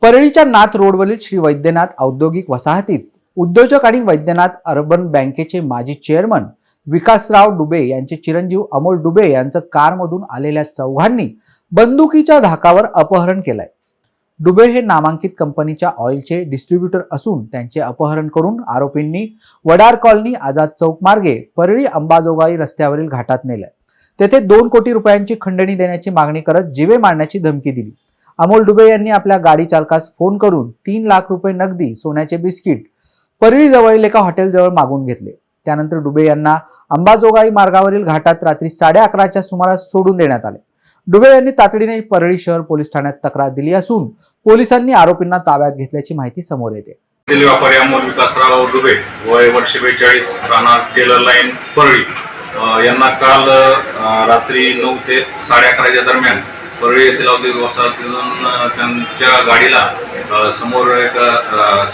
परळीच्या नाथ रोडवरील श्री वैद्यनाथ औद्योगिक वसाहतीत उद्योजक आणि वैद्यनाथ अर्बन बँकेचे माजी चेअरमन विकासराव डुबे यांचे चिरंजीव अमोल डुबे यांचं कारमधून आलेल्या चौघांनी बंदुकीच्या धाकावर अपहरण केलंय। डुबे हे नामांकित कंपनीच्या ऑइलचे डिस्ट्रीब्युटर असून त्यांचे अपहरण करून आरोपींनी वडार कॉलनी आझाद चौक मार्गे परळी अंबाजोगाई रस्त्यावरील घाटात नेलंय। तेथे 2 कोटी रुपयांची खंडणी देण्याची मागणी करत जीवे मारण्याची धमकी दिली। अमोल डुबे यांनी आपल्या गाडी चालकास फोन करून 3 लाख रुपये नगदी, सोन्याचे बिस्किट परळी जवळील एका हॉटेलजवळ मागून घेतले। त्यानंतर डुबे यांना अंबाजोगाई मार्गावरील घाटात रात्री 11:30च्या सुमारास सोडून देण्यात आले। डुबे यांनी तातडीने परळी शहर पोलीस ठाण्यात तक्रार दिली असून पोलिसांनी आरोपींना ताब्यात घेतल्याची माहिती समोर येते। व्यापारी अमोल विकासराव डुबे वय वर्ष 42 राहणार टेलर लाईन परळी यांना काल रात्री 9 ते 11:30च्या दरम्यान परळी येथील औद्योगिक वसाहतीतून त्यांच्या गाडीला समोर एक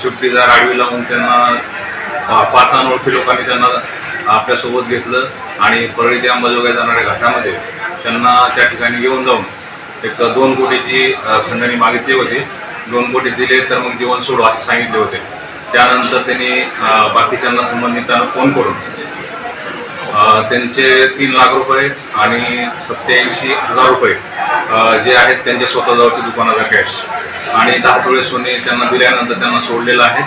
स्विफ्ट डिझायर आडवी लावून त्यांना 5 अनोळखी लोकांनी त्यांना आपल्यासोबत घेतलं आणि परळी ते अंबाजोगाई जाणाऱ्या घाटामध्ये त्यांना त्या ठिकाणी घेऊन जाऊन एक 2 कोटीची खंडणी मागितली होती। 2 कोटी दिले तर मग जीवन सोडू असं सांगितले होते। त्यानंतर त्यांनी बाकीच्यांना संबंधितांना फोन करून त्यांचे 3 लाख रुपये आणि 87,000 रुपये जे आहेत त्यांच्या स्वतःजवळच्या दुकानाचा कॅश आणि 10 तोळे सोने त्यांना दिल्यानंतर त्यांना सोडलेलं आहे।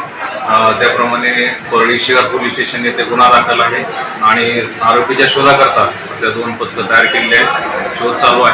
त्याप्रमाणे परळी शहर पोलीस स्टेशन येथे गुन्हा दाखल आहे आणि आरोपीच्या शोधाकरता त्या 2 पथकं तयार केलेली आहेत। शोध चालू आहे।